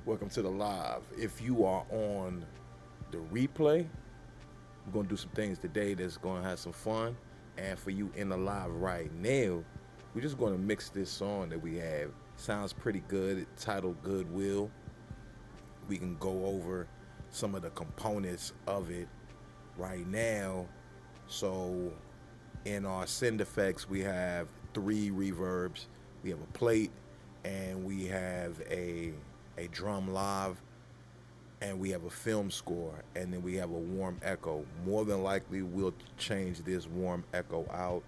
Welcome to the live. If you are on the replay, we're gonna do some things today that's gonna have some fun. And for you in the live right now, we're just gonna mix this song that we have. Sounds pretty good. It's titled Goodwill. We can go over some of the components of it right now. So in our send effects, we have three reverbs. We have a plate, and we have a drum live, and we have a film score, and then we have a warm echo. More than likely, we'll change this warm echo out.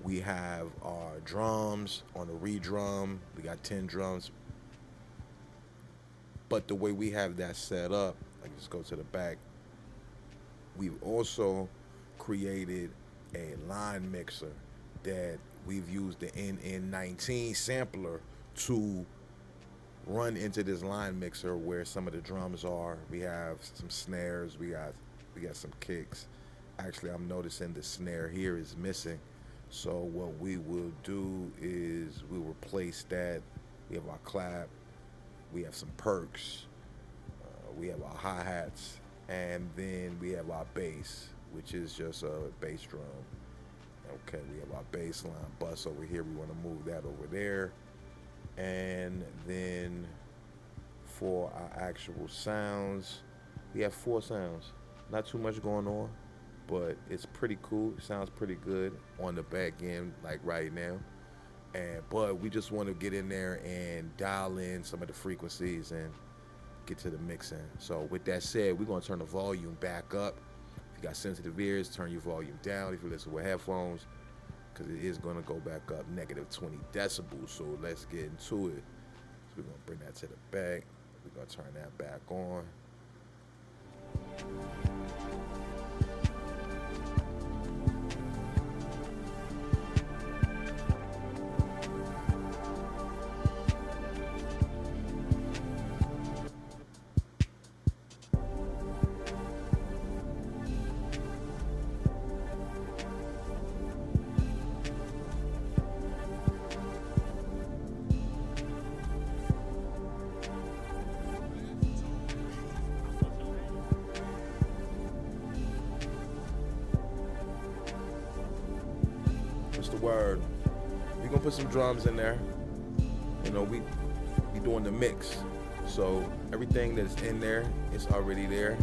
We have our drums on the re-drum. We got 10 drums. But the way we have that set up, like just go to the back, we've also created a line mixer that we've used the NN19 sampler to run into this line mixer where some of the drums are. We have some snares, we got some kicks. Actually, I'm noticing the snare here is missing. So what we will do is we'll replace that. We have our clap, we have some perks, we have our hi-hats, and then we have our bass, which is just a bass drum. Okay, we have our bass line bus over here. We want to move that over there. And then for our actual sounds, we have 4 sounds. Not too much going on, but it's pretty cool. It sounds pretty good on the back end, like right now. But we just want to get in there and dial in some of the frequencies and get to the mixing. So with that said, we're gonna turn the volume back up. If you got sensitive ears, turn your volume down if you listen with headphones, because it is gonna go back up negative 20 decibels. So let's get into it. So we're gonna bring that to the back. We're gonna turn that back on. What's the word? We're gonna put some drums in there. You know, we doing the mix. So everything that's in there is already there.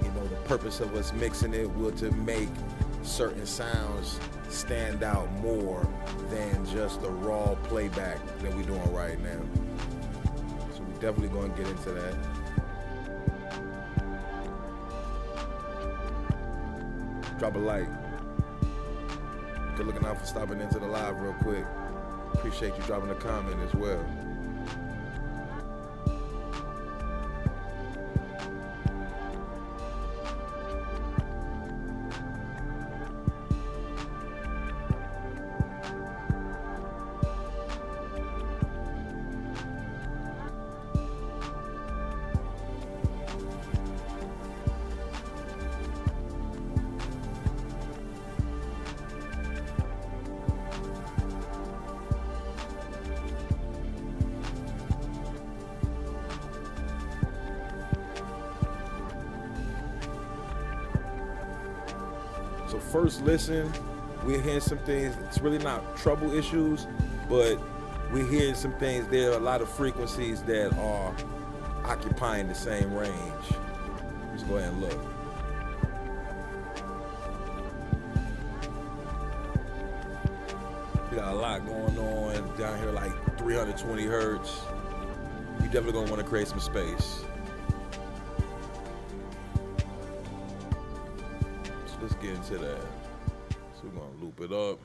You know, the purpose of us mixing it will to make certain sounds stand out more than just the raw playback that we're doing right now. So we're definitely gonna get into that. Drop a like. Good looking out for stopping into the live real quick. Appreciate you dropping a comment as well. So first listen, we're hearing some things. It's really not trouble issues, but we're hearing some things. There are a lot of frequencies that are occupying the same range. Let's go ahead and look. We got a lot going on down here, like 320 hertz. You definitely gonna want to create some space. Let's get into that. So we're gonna loop it up.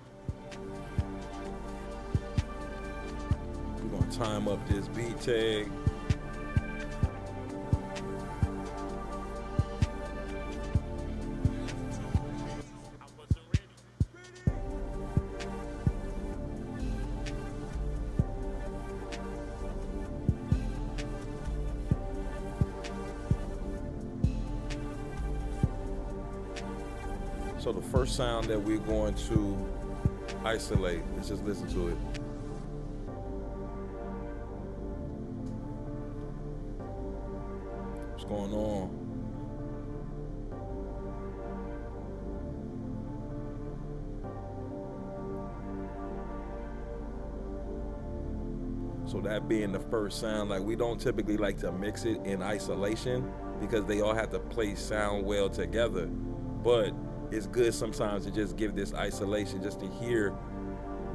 We're gonna time up this beat tag. So the first sound that we're going to isolate, let's just listen to it. What's going on? So that being the first sound, like we don't typically like to mix it in isolation because they all have to play sound well together. But it's good sometimes to just give this isolation just to hear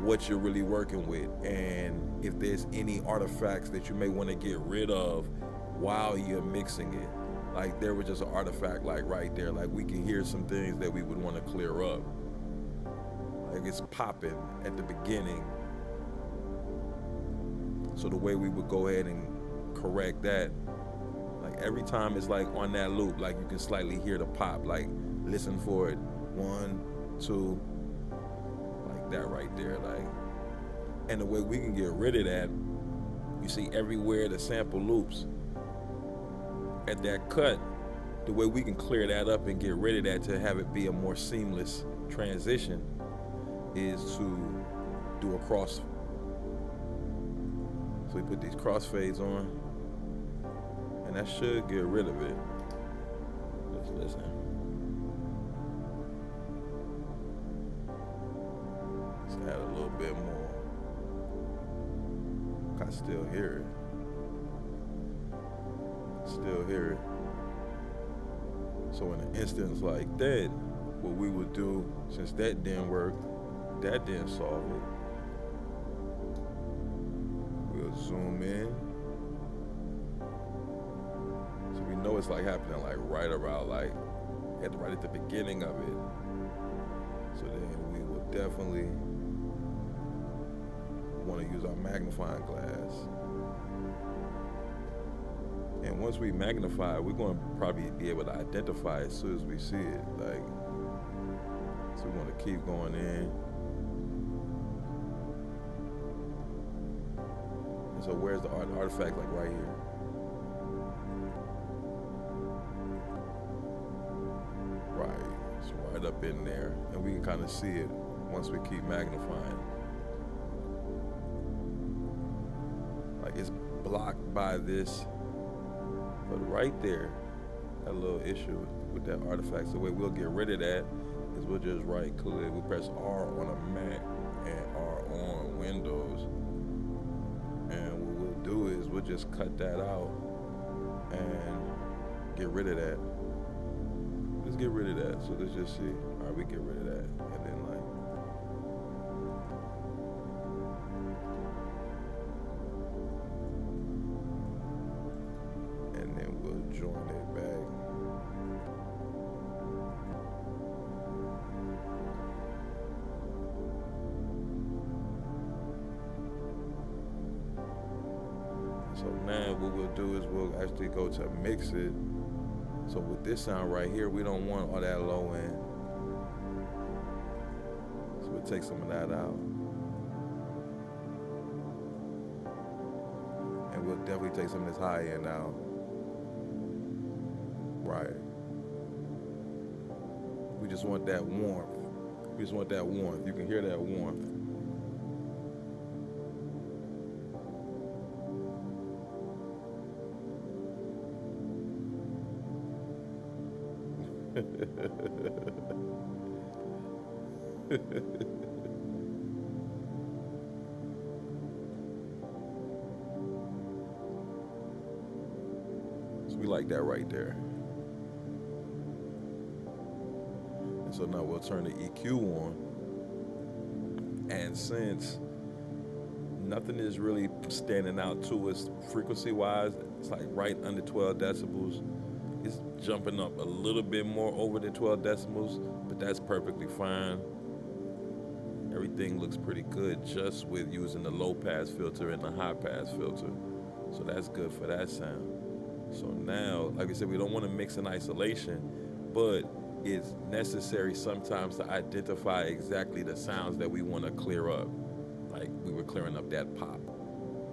what you're really working with, and if there's any artifacts that you may want to get rid of while you're mixing it. Like there was just an artifact like right there, like we can hear some things that we would want to clear up. Like it's popping at the beginning. So the way we would go ahead and correct that, like every time it's like on that loop, like you can slightly hear the pop, like listen for it, 1, 2, like that right there, like. And the way we can get rid of that, you see everywhere the sample loops at that cut, the way we can clear that up and get rid of that to have it be a more seamless transition is to do a cross. So we put these crossfades on, and that should get rid of it. Let's listen. Let's add a little bit more. I still hear it. Still hear it. So in an instance like that, what we would do, since that didn't work, that didn't solve it, we'll zoom in. So we know it's like happening like right around like right at the beginning of it. So then we will definitely want to use our magnifying glass. And once we magnify it, we're going to probably be able to identify it as soon as we see it. Like, so we want to keep going in. And so where's the artifact? Like right here. Right, it's right up in there. And we can kind of see it once we keep magnifying. Like it's blocked by this. But right there, that little issue with that artifact. So the way we'll get rid of that is we'll just right click. We press R on a Mac and R on Windows. And what we'll do is we'll just cut that out and get rid of that. Let's get rid of that. So let's just see. All right, we get rid of that. And then like, and then we'll join it back. So now what we'll do is we'll actually go to mix it. So with this sound right here, we don't want all that low end. So we'll take some of that out. And we'll definitely take some of this high end out. Right. We just want that warmth. We just want that warmth. You can hear that warmth. So we like that right there. And so now we'll turn the EQ on. And since nothing is really standing out to us frequency-wise, it's like right under 12 decibels. It's jumping up a little bit more over the 12 decibels, but that's perfectly fine. Everything looks pretty good just with using the low pass filter and the high pass filter. So that's good for that sound. So now, like I said, we don't want to mix in isolation, but it's necessary sometimes to identify exactly the sounds that we want to clear up. Like we were clearing up that pop.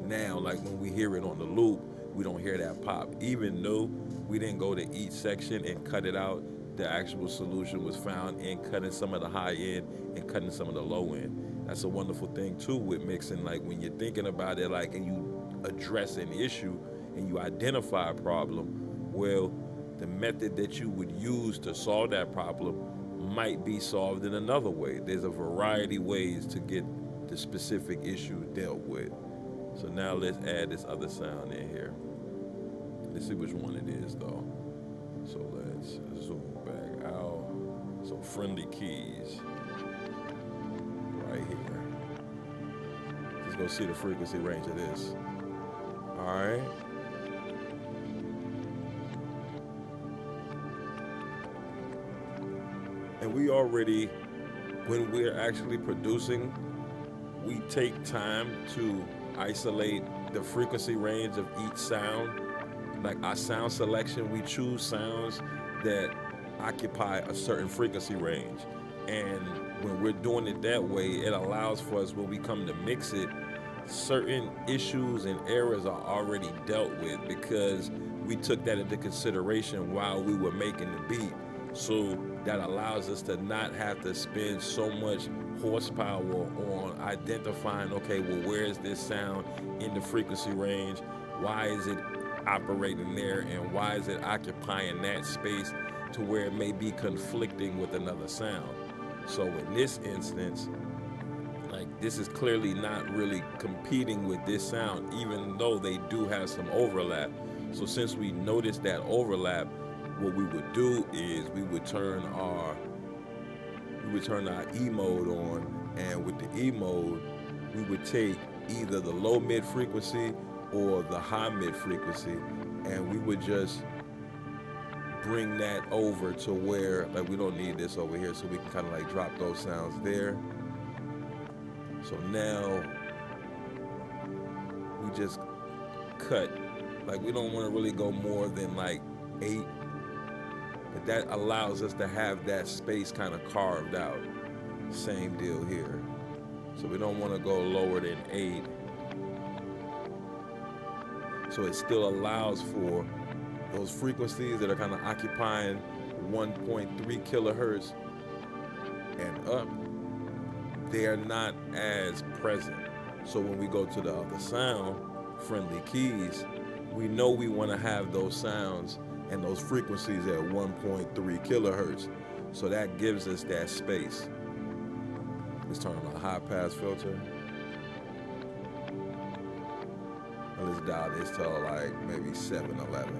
Now, like when we hear it on the loop, we don't hear that pop. Even though we didn't go to each section and cut it out, the actual solution was found in cutting some of the high end and cutting some of the low end. That's a wonderful thing too with mixing. Like when you're thinking about it, like, and you address an issue and you identify a problem, Well, the method that you would use to solve that problem might be solved in another way. There's a variety of ways to get the specific issue dealt with. So now let's add this other sound in here. Let's see which one it is though. So let's zoom back out. So friendly keys right here. Just go see the frequency range of this. All right. And we already, when we're actually producing, we take time to isolate the frequency range of each sound. Like our sound selection, we choose sounds that occupy a certain frequency range. And when we're doing it that way, it allows for us, when we come to mix it, certain issues and errors are already dealt with because we took that into consideration while we were making the beat. So that allows us to not have to spend so much horsepower on identifying, okay, well, where is this sound in the frequency range? Why is it operating there? And why is it occupying that space to where it may be conflicting with another sound? So in this instance, like this is clearly not really competing with this sound, even though they do have some overlap. So since we noticed that overlap, what we would do is we would turn our E mode on, and with the E mode, we would take either the low mid frequency or the high mid frequency, and we would just bring that over to where, like, we don't need this over here, so we can kind of like drop those sounds there. So now we just cut, like we don't want to really go more than like 8, but that allows us to have that space kind of carved out. Same deal here. So we don't want to go lower than 8. So it still allows for those frequencies that are kind of occupying 1.3 kilohertz and up. They are not as present. So when we go to the other sound, friendly keys, we know we want to have those sounds and those frequencies at 1.3 kilohertz. So that gives us that space. Let's turn on a high pass filter. And let's dial this to like maybe 711.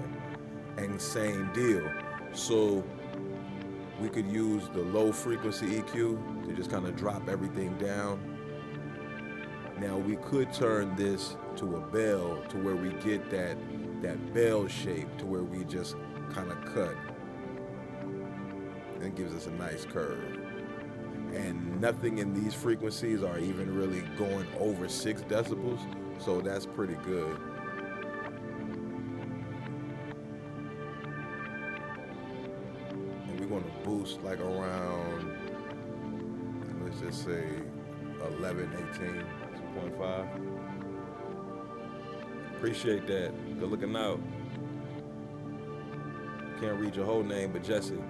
And same deal. So we could use the low frequency EQ to just kind of drop everything down. Now we could turn this to a bell to where we get that bell shape to where we just kind of cut. And it gives us a nice curve. And nothing in these frequencies are even really going over 6 decibels, so that's pretty good. And we're going to boost like around, let's just say 11, 18, 2.5. Appreciate that. Good looking out. Can't read your whole name, but Jesse,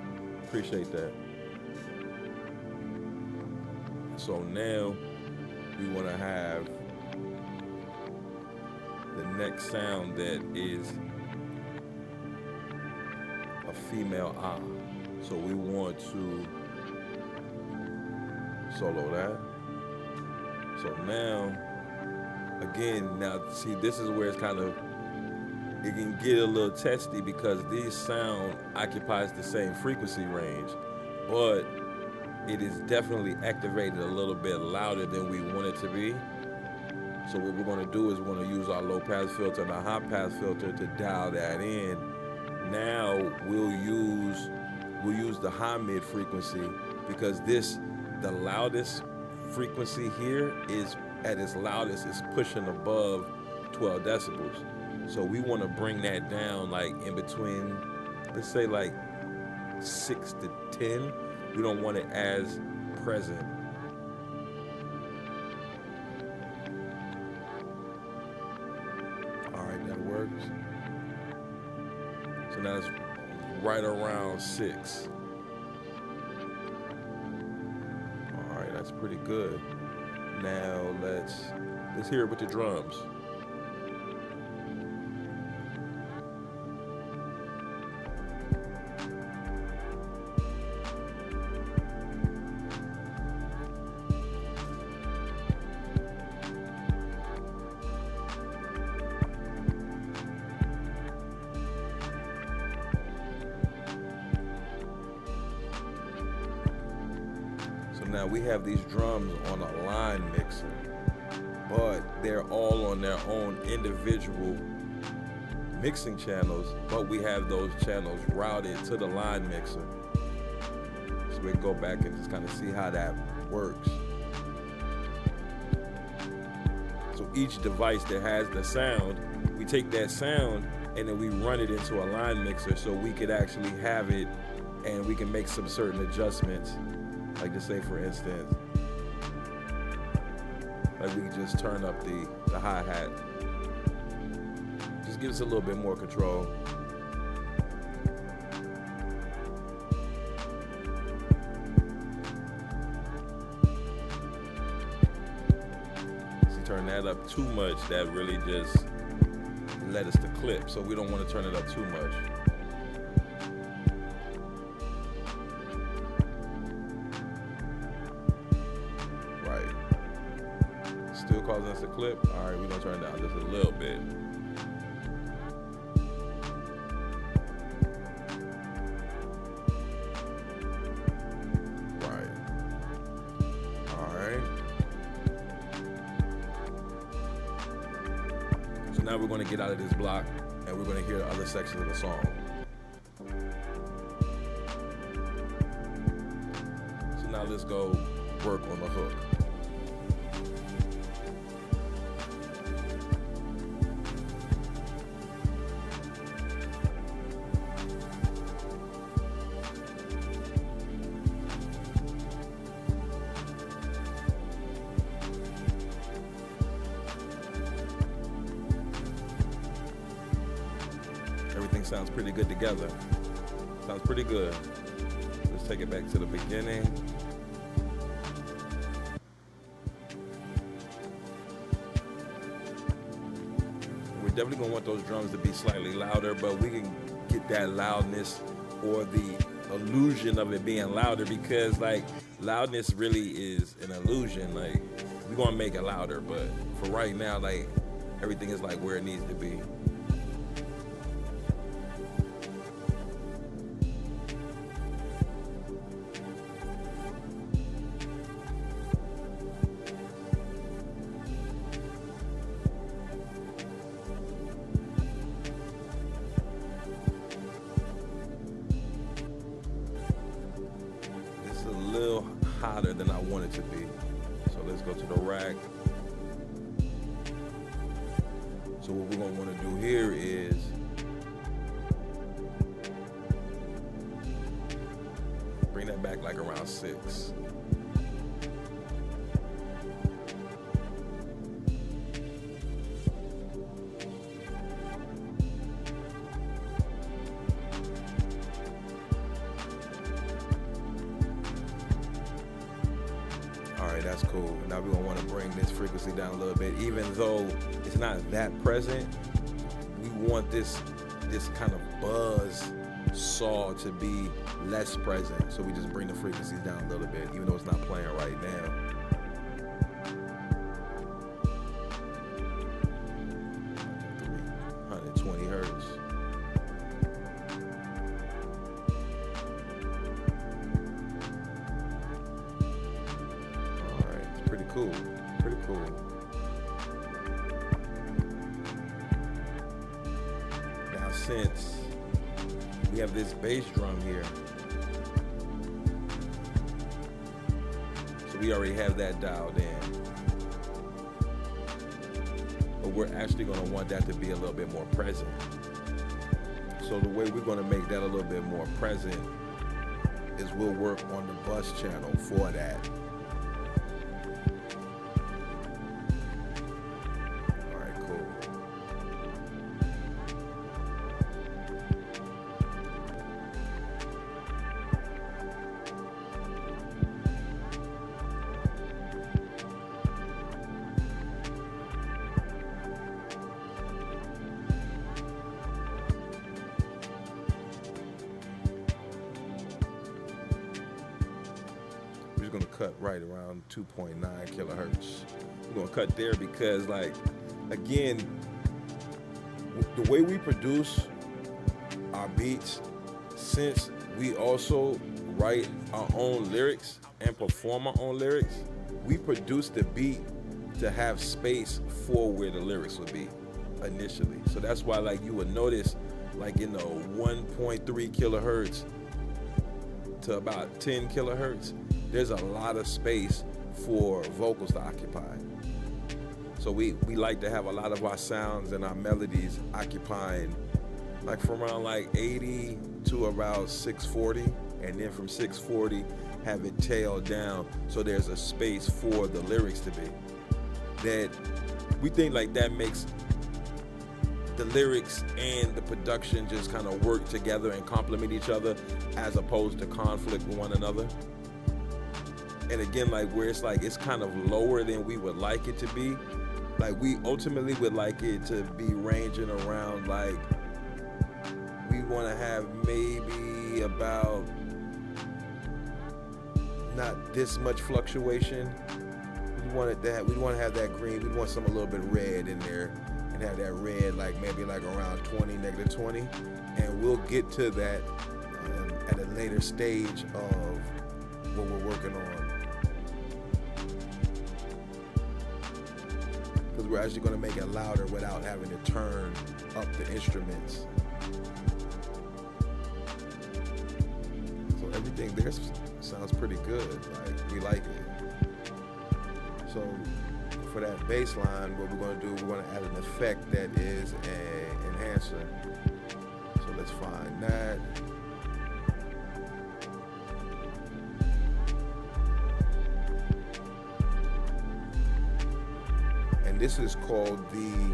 appreciate that. So now we want to have the next sound that is a female ah. So we want to solo that. So now, again, now see, this is where it's kind of, it can get a little testy because these sound occupies the same frequency range, but it is definitely activated a little bit louder than we want it to be. So what we're going to do is we're going to use our low pass filter and our high pass filter to dial that in. Now we'll use the high mid frequency because the loudest frequency here is at its loudest, is pushing above 12 decibels. So we want to bring that down like in between, let's say like 6 to 10. We don't want it as present. All right, that works. So now it's right around 6. All right, that's pretty good. Now let's hear it with the drums. Now we have these drums on a line mixer, but they're all on their own individual mixing channels, but we have those channels routed to the line mixer. So we can go back and just kind of see how that works. So each device that has the sound, we take that sound and then we run it into a line mixer so we could actually have it and we can make some certain adjustments. Like to say, for instance, like we can just turn up the hi-hat. Just gives us a little bit more control. See, turn that up too much, that really just led us to clip. So we don't want to turn it up too much. Still causing us a clip. All right, we're gonna turn it down just a little bit. Right. All right. So now we're gonna get out of this block and we're gonna hear the other sections of the song. So now let's go work on the hook. Everything sounds pretty good together. Sounds pretty good. Let's take it back to the beginning. We're definitely gonna want those drums to be slightly louder, but we can get that loudness or the illusion of it being louder, because like loudness really is an illusion. Like we're gonna make it louder, but for right now, like everything is like where it needs to be. Hotter than I want it to be. So let's go to the rack. So what we're gonna wanna do here is bring that back like around 6. That's cool. Now we're gonna want to bring this frequency down a little bit. Even though it's not that present, we want this kind of buzz saw to be less present. So we just bring the frequencies down a little bit, even though it's not playing right now. Hertz. Cool, pretty cool. Now since we have this bass drum here, so we already have that dialed in, but we're actually going to want that to be a little bit more present. So the way we're going to make that a little bit more present is we'll work on the bus channel for that. Going to cut right around 2.9 kilohertz. We're going to cut there because, like, again, the way we produce our beats, since we also write our own lyrics, and performer on lyrics. We produced the beat to have space for where the lyrics would be initially. So that's why, like, you would notice, like, in the 1.3 kilohertz to about 10 kilohertz, there's a lot of space for vocals to occupy. So we like to have a lot of our sounds and our melodies occupying, like, from around like 80 to about 640, and then from 640 have it tail down so there's a space for the lyrics to be. That we think like that makes the lyrics and the production just kind of work together and complement each other, as opposed to conflict with one another. And again, like, where it's like it's kind of lower than we would like it to be. Like, we ultimately would like it to be ranging around, like, we want to have maybe about not this much fluctuation. We want to have that green. We want some a little bit red in there, and have that red like maybe like around 20, negative 20, and we'll get to that at a later stage of what we're working on. Because we're actually going to make it louder without having to turn up the instruments. So everything there sounds pretty good. Like, we like it. So for that bass line, what we're going to do, we're going to add an effect that is an enhancer. So let's find that. And this is called the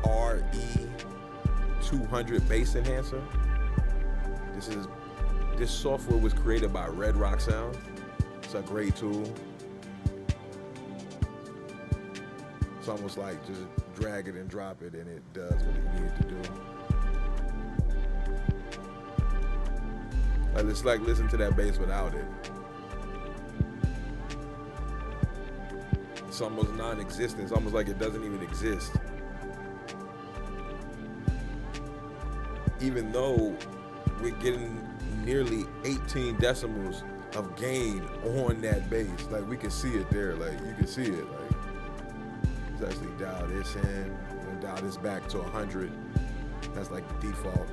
RE200 bass enhancer. This software was created by Red Rock Sound. It's a great tool. It's almost like just drag it and drop it, and it does what it needed to do. Like, it's like listening to that bass without it. It's almost non-existent. It's almost like it doesn't even exist. Even though we're getting nearly 18 decibels of gain on that bass. Like, we can see it there. Like, you can see it. Like, let's actually dial this in. We're gonna dial this back to 100. That's like the default.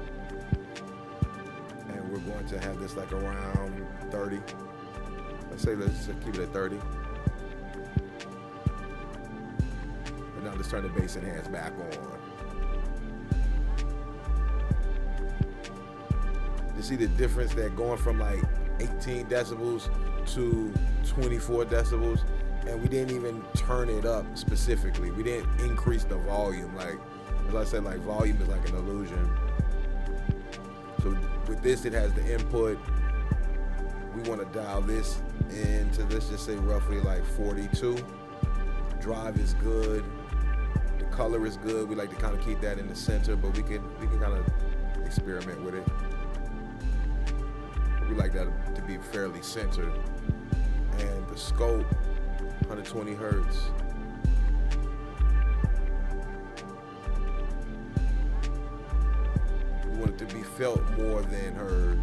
And we're going to have this like around 30. Let's just keep it at 30. And now let's turn the bass enhance back on. You see the difference that going from like 18 decibels to 24 decibels, and we didn't even turn it up specifically. We didn't increase the volume. Like, as I said, like, volume is like an illusion. So with this, it has the input. We want to dial this into, let's just say roughly like 42. Drive is good. The color is good. We like to kind of keep that in the center, but we can kind of experiment with it. We like that to be fairly centered. And the scope, 120 hertz. We want it to be felt more than heard.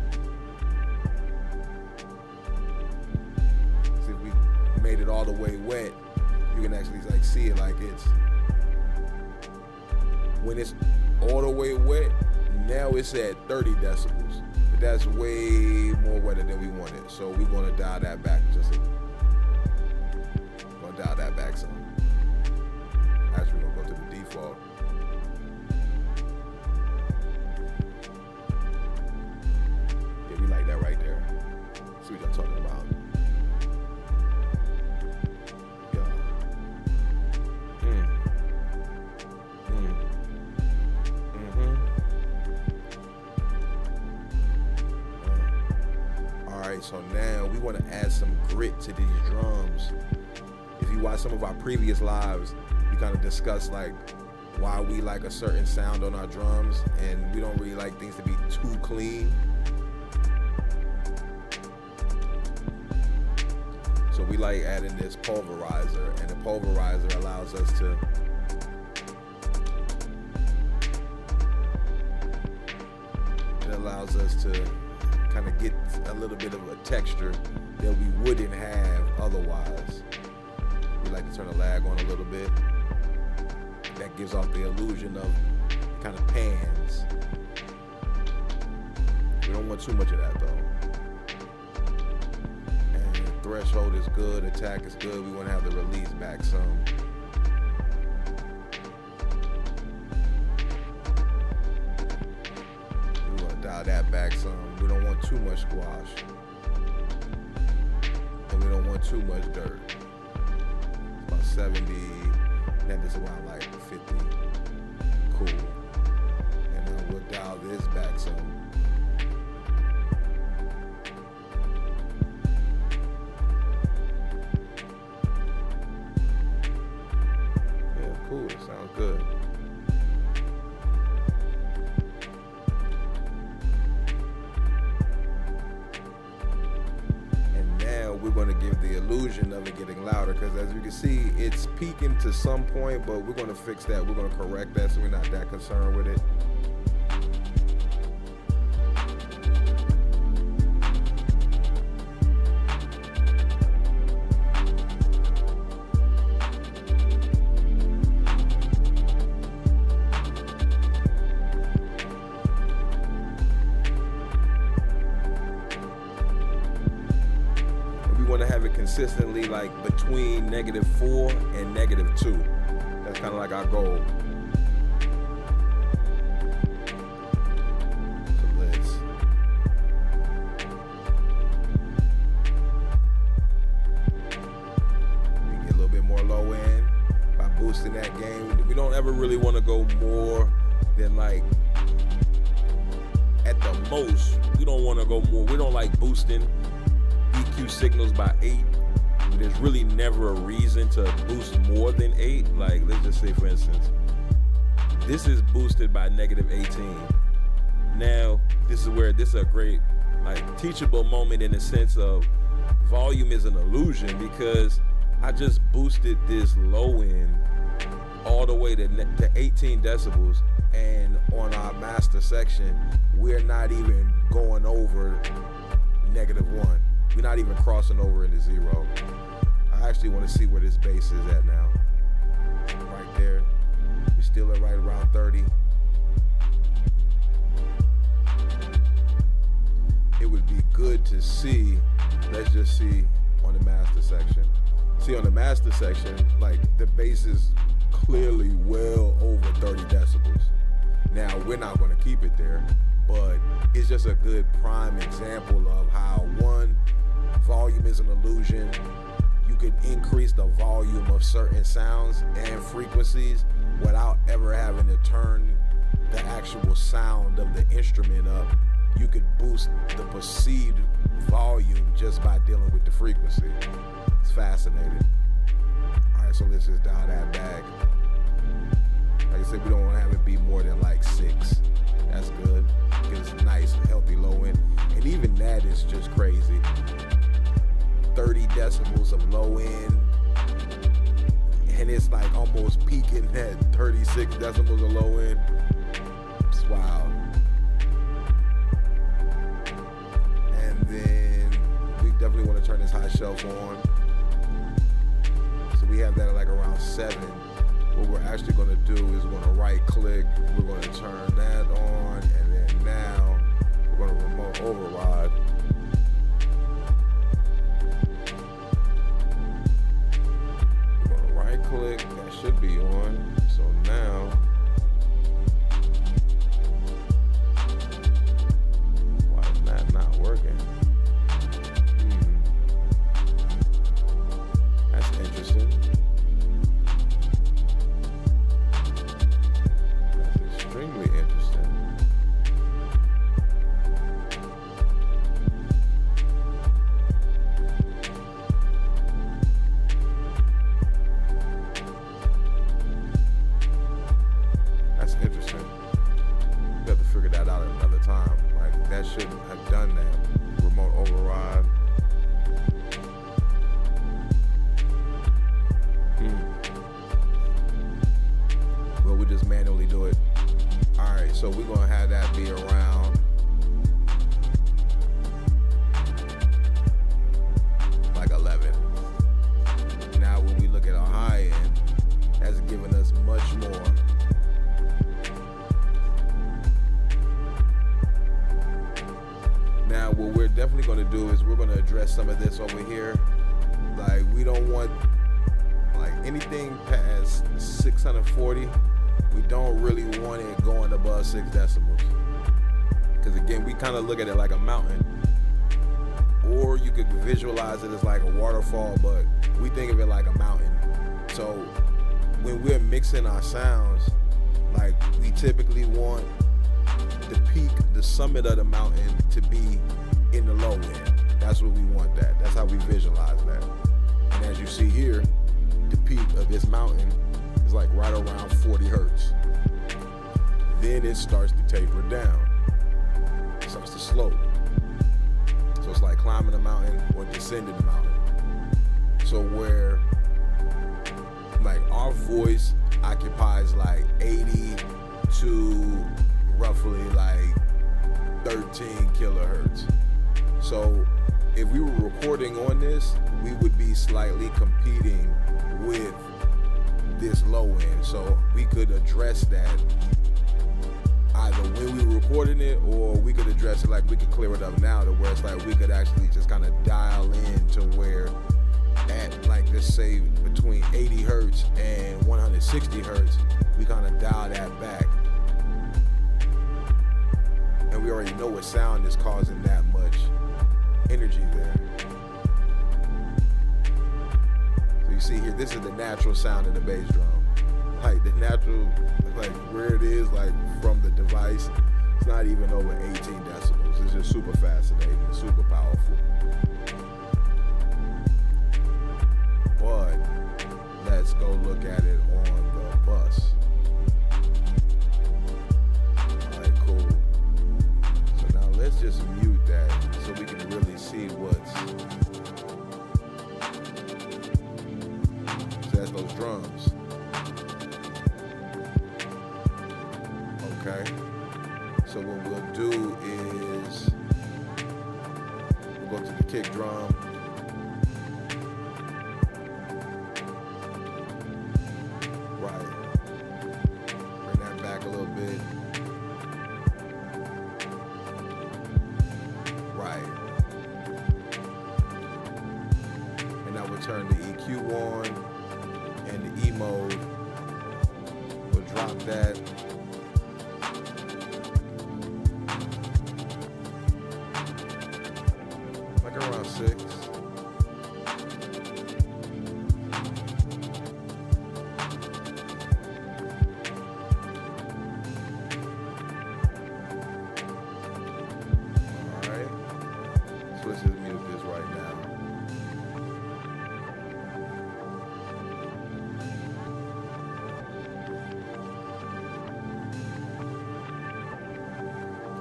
So if we made it all the way wet, you can actually like see it like it's, when it's all the way wet, now it's at 30 decibels. But that's way more wetter than we wanted. So we're gonna dial that back dial that back some. Actually, we're gonna go to the default. Yeah, we like that right there. See what y'all talking about. Yeah. All right, so now we want to add some grit to these drums. If you watch some of our previous lives, we kind of discussed like why we like a certain sound on our drums, and we don't really like things to be too clean. So we like adding this pulverizer, and the pulverizer allows us to kind of get a little bit of a texture that we wouldn't have otherwise. We like to turn the lag on a little bit. That gives off the illusion of kind of pans. We don't want too much of that though. And threshold is good, attack is good. We want to have the release back some. We want to dial that back some. We don't want too much squash. And we don't want too much dirt. It's about 70. That is around like 50. Cool. And then we'll dial this back some. Yeah, cool. That sounds good. We're going to give the illusion of it getting louder, because as you can see, it's peaking to some point, but we're going to fix that. We're going to correct that so we're not that concerned with it. We want to have it consistently like between -4 and -2. That's kind of like our goal. So let's get a little bit more low end by boosting that gain. We don't ever really want to go more than like, at the most, we don't want to go more. We don't like boosting EQ signals by 8. There's really never a reason to boost more than 8. Like, let's just say, for instance, this is boosted by -18. Now, this is a great, like, teachable moment in the sense of volume is an illusion, because I just boosted this low end all the way to 18 decibels, and on our master section, we're not even going over -1. We're not even crossing over into 0. I actually want to see where this bass is at now. Right there. We're still at right around 30. It would be good to see, let's just see on the master section. See, on the master section, like, the bass is clearly well over 30 decibels. Now, we're not going to keep it there, but it's just a good prime example of how, one, volume is an illusion. You can increase the volume of certain sounds and frequencies without ever having to turn the actual sound of the instrument up. You could boost the perceived volume just by dealing with the frequency. It's fascinating. All right, so let's just dial that back. Like I said, we don't want to have it be more than like 6. That's good. Get us a nice, healthy low end. And even that is just crazy. 30 decibels of low end, and it's like almost peaking at 36 decibels of low end. It's wild. And then we definitely want to turn this high shelf on. So we have that at like around 7. What we're actually going to do is we're going to right click, we're going to turn that on, and then now we're going to remote override. Click, that should be on. So now, why is that not working? That's interesting. That's extremely interesting. Shouldn't have done that. Remote override. Well, we just manually do it. All right, so we're gonna have that be around gonna do is we're gonna address some of this over here. Like, we don't want like anything past 640. We don't really want it going above 6 decibels. Because again, we kind of look at it like a mountain. Or you could visualize it as like a waterfall, but we think of it like a mountain. So when we're mixing our sounds, like, we typically want the peak, the summit of the mountain to be in the low end. That's what we want that. That's how we visualize that. And as you see here, the peak of this mountain is like right around 40 hertz. Then it starts to taper down. It starts to slope. So it's like climbing a mountain or descending a mountain. So where like our voice occupies like 80 to roughly like 13 kilohertz. So if we were recording on this, we would be slightly competing with this low end. So we could address that either when we were recording it, or we could address it like we could clear it up now to where it's like we could actually just kind of dial in to where at like, let's say between 80 hertz and 160 hertz, we kind of dial that back. And we already know what sound is causing that much energy there. So you see here, this is the natural sound of the bass drum. Like the natural, like where it is, like from the device, it's not even over 18 decibels. It's just super fascinating, super powerful. But let's go look at it on the bus. All right, cool. So now let's just mute that so we can really see what's. So that's those drums. Okay. So what we'll do is we'll go to the kick drum. Turn the EQ on and the E mode. We'll drop that. Like around 6. Alright. So let's just mute this right now.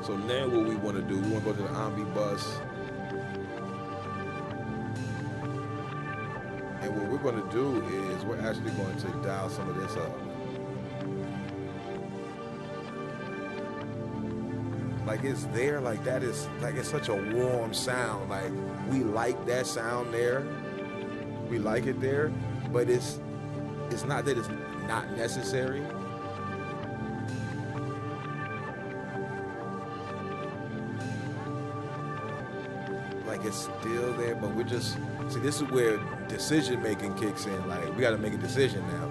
So now what we want to do, we want to go to the Ambi bus. And what we're going to do is we're actually going to dial some of this up. Like, it's there, like that is, like, it's such a warm sound. Like, we like that sound there. We like it there, but it's not that it's not necessary. Like, it's still there, but we're just, see, this is where decision making kicks in. Like, we got to make a decision now.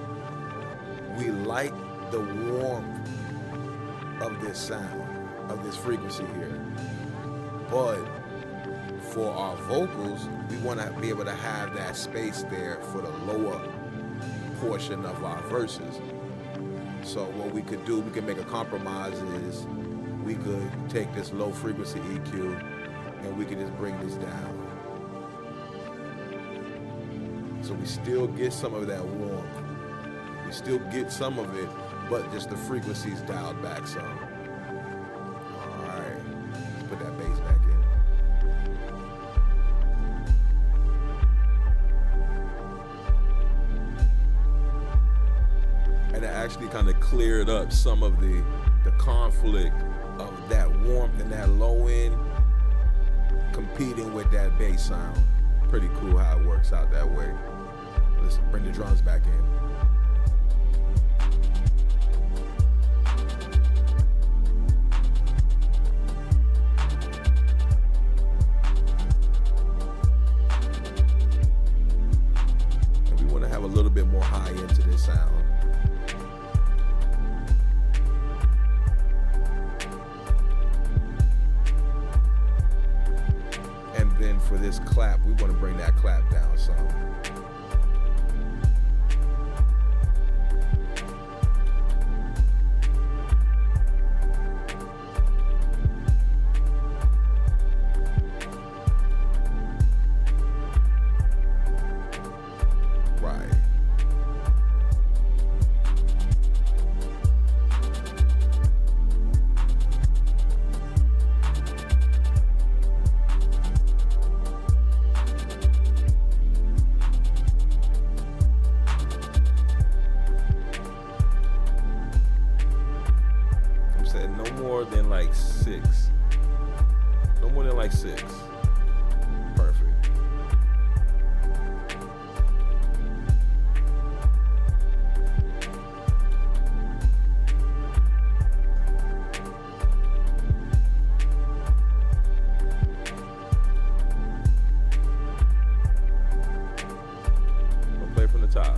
We like the warmth of this sound, of this frequency here, but for our vocals, we want to be able to have that space there for the lower portion of our verses. So what we could do, we can make a compromise, is we could take this low frequency EQ and we can just bring this down. So we still get some of that warmth. We still get some of it, but just the frequency's dialed back some. All right, let's put that bass back in. And it actually kind of cleared up some of the conflict of that warmth and that low end competing with that bass sound. Pretty cool how it works out that way. Let's bring the drums back in. little bit more high into this sound. And then for this clap, we want to bring that clap down some. No more than like 6. No more than like 6. Perfect. We'll play from the top.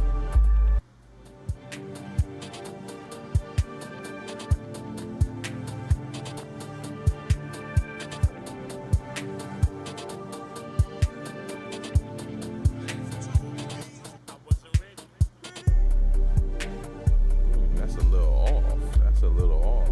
That's a little off. That's a little off.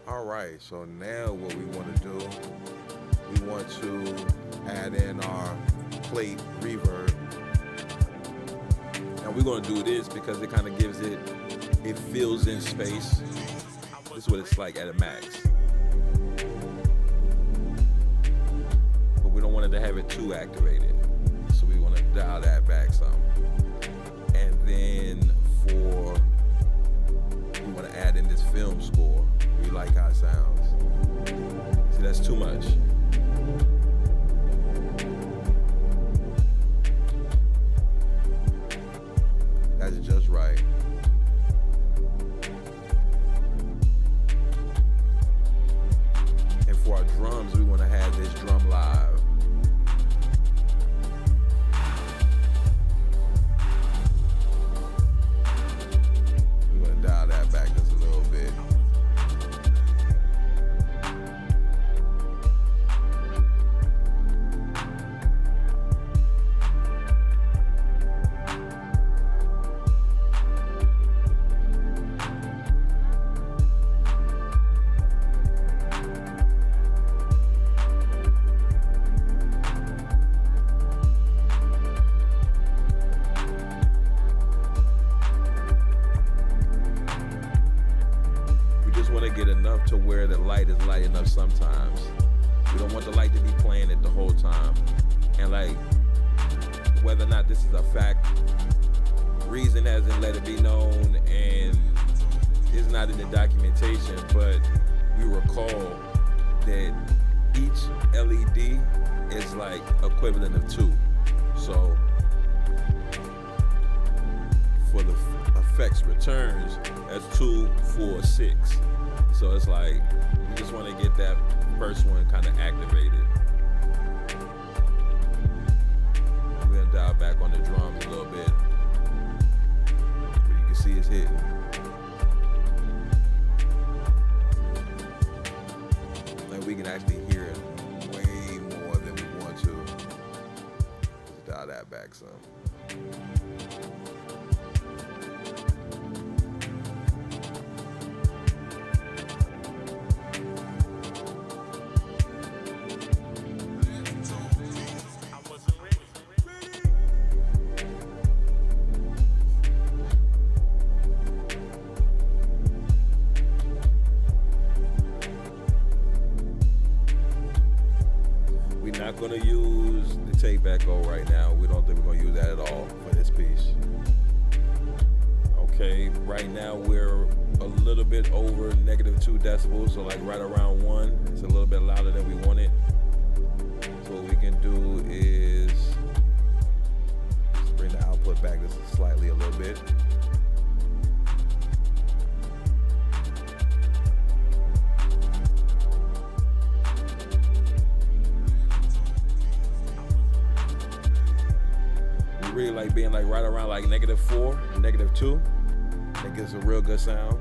All right, so now what we want to do, we want to add in our plate reverb. And we're going to do this because it kind of gives it fills in space. This is what it's like at a max. But we don't want it to have it too activated. So we want to dial that back some. And then we want to add in this film score. We like how it sounds. See, that's too much. That's just right. And for our drums, we want to have this drum live. We want to dial that back just a little bit. light is lighting up sometimes. We don't want the light to be playing it the whole time. And like, whether or not this is a fact, reason hasn't let it be known and it's not in the documentation, but we recall that each LED is like equivalent of 2. So for the effects returns, that's 2, 4, 6. So it's like, we just want to get that first one kind of activated. We're gonna dial back on the drums a little bit. But you can see it's hitting. And we can actually hear it way more than we want to. Let's dial that back some. Not going to use the tape echo right now. We don't think we're going to use that at all for this piece. Okay, right now we're a little bit over -2 decibels, so like right around 1. It's a little bit louder than we want it. So what we can do is just bring the output back just slightly a little bit. Really like being like right around like -4, -2. That gives a real good sound.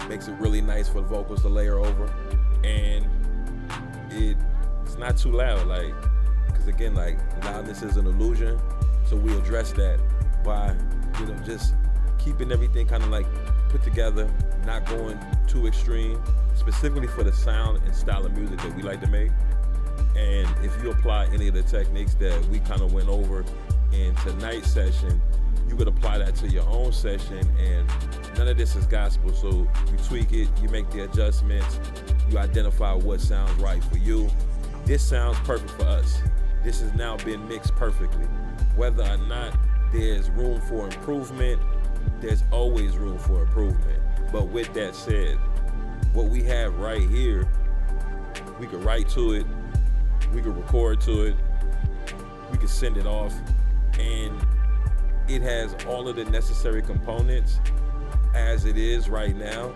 Makes it really nice for the vocals to layer over, and it's not too loud. Like, because again, like loudness is an illusion, so we address that by just keeping everything kind of like put together, not going too extreme, specifically for the sound and style of music that we like to make. And if you apply any of the techniques that we kind of went over in tonight's session, you could apply that to your own session, and none of this is gospel. So you tweak it, you make the adjustments, you identify what sounds right for you. This sounds perfect for us. This has now been mixed perfectly. Whether or not there's room for improvement, there's always room for improvement. But with that said, what we have right here, we could write to it, we could record to it, we could send it off, and it has all of the necessary components as it is right now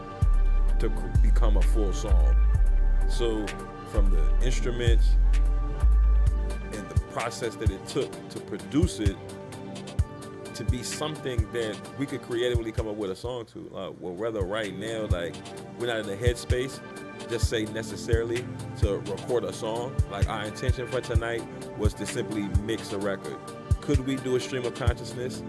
to become a full song. So from the instruments and the process that it took to produce it to be something that we could creatively come up with a song to. Well, rather right now, like, we're not in the headspace, just say necessarily, to record a song. Like, our intention for tonight was to simply mix a record. Could we do a stream of consciousness?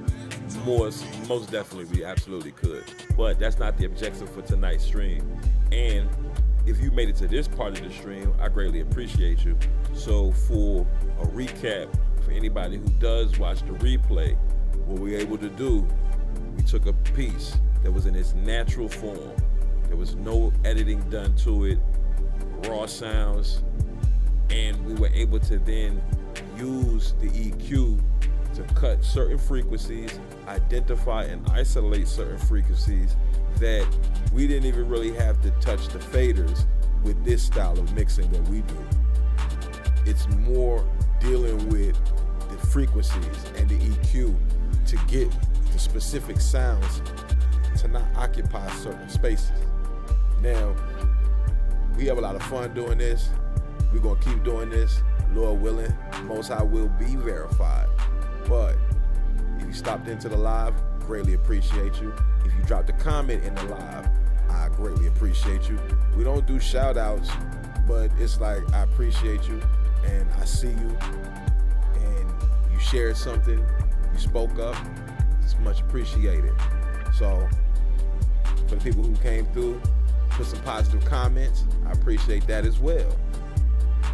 Most definitely, we absolutely could. But that's not the objective for tonight's stream. And if you made it to this part of the stream, I greatly appreciate you. So for a recap, for anybody who does watch the replay, what we were able to do, we took a piece that was in its natural form. There was no editing done to it, raw sounds, and we were able to then use the EQ to cut certain frequencies, identify and isolate certain frequencies that we didn't even really have to touch the faders with this style of mixing that we do. It's more dealing with the frequencies and the EQ to get the specific sounds to not occupy certain spaces. Now, we have a lot of fun doing this. We're gonna keep doing this, Lord willing. Most High will be verified. But if you stopped into the live, greatly appreciate you. If you dropped a comment in the live, I greatly appreciate you. We don't do shout outs, but it's like, I appreciate you and I see you and you shared something, you spoke up, it's much appreciated. So for the people who came through, put some positive comments, I appreciate that as well.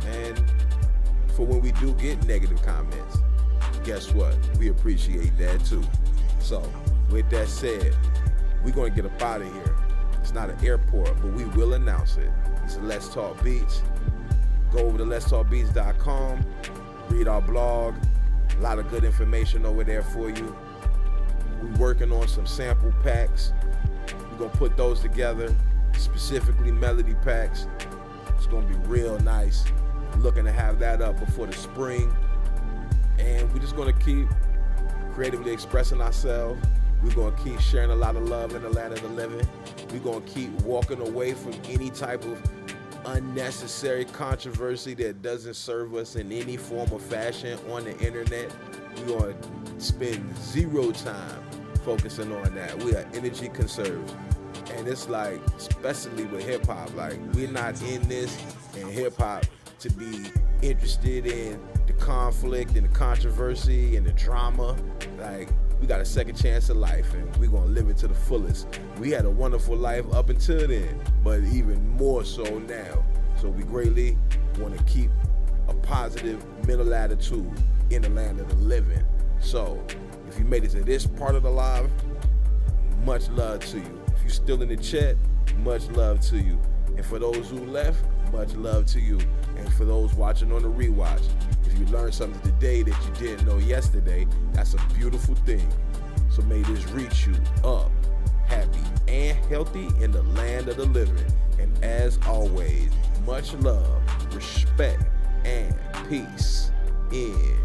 And for when we do get negative comments, guess what? We appreciate that too. So with that said, we're gonna get up out of here. It's not an airport, but we will announce it. It's Let's Talk Beats. Go over to letstalkbeats.com, read our blog. A lot of good information over there for you. We're working on some sample packs. We're gonna put those together, specifically melody packs. It's gonna be real nice. Looking to have that up before the spring. And we're just gonna keep creatively expressing ourselves. We're gonna keep sharing a lot of love in the land of the living. We're gonna keep walking away from any type of unnecessary controversy that doesn't serve us in any form or fashion on the internet. We're gonna spend zero time focusing on that. We are energy conserved. And it's like, especially with hip hop, like we're not in this in hip hop to be interested in the conflict and the controversy and the drama. Like, we got a second chance at life and we're gonna live it to the fullest. We had a wonderful life up until then, but even more so now. So we greatly wanna keep a positive mental attitude in the land of the living. So if you made it to this part of the live, much love to you. If you're still in the chat, much love to you. And for those who left, much love to you. And for those watching on the rewatch, if you learned something today that you didn't know yesterday, that's a beautiful thing. So may this reach you up, happy and healthy in the land of the living. And as always, much love, respect, and peace in